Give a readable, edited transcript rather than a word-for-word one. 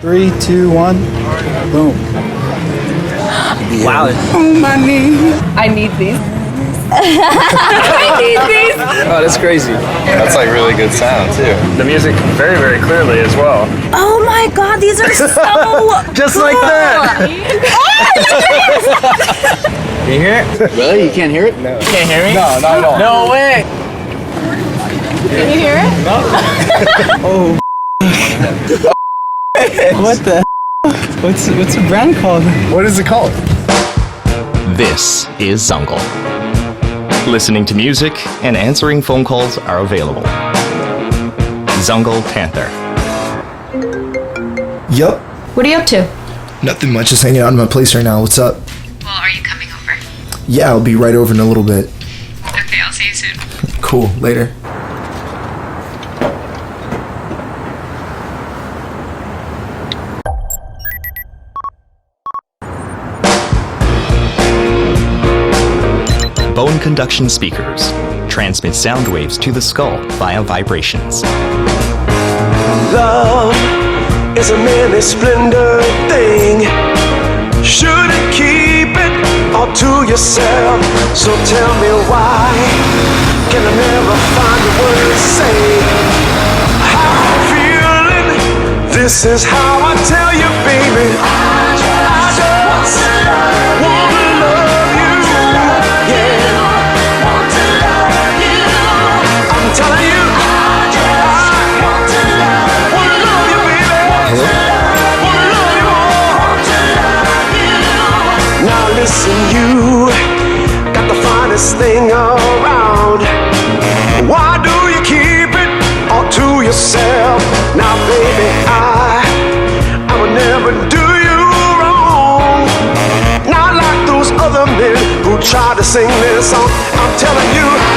3, 2, 1, boom. Wow. On my knees. I need these. I need these. Oh, that's crazy. That's like really good sound too. The music very, very clearly as well. Oh my god, these are so Just cool. like that. Can you hear it? Really? You can't hear it? No. You can't hear me? No, not at all. No way. Can you hear it? Oh. What the? What's the brand called? What is it called? This is Zungle. Listening to music and answering phone calls are available. Zungle Panther. Yup. What are you up to? Nothing much, just hanging out in my place right now. What's up? Well, are you coming over? Yeah, I'll be right over in a little bit. Okay, I'll see you soon. Cool, later. Bone conduction speakers transmit sound waves to the skull via vibrations. Love is a many splendor thing. Should it keep it all to yourself? So tell me why can I never find the words to say how I'm feeling? This is how I tell you, baby. I just wanna love you. Yeah, want to love you. I'm telling you. Listen, you got the finest thing around. Why do you keep it all to yourself? Now, baby, I would never do you wrong. Not like those other men who try to sing this song. I'm telling you.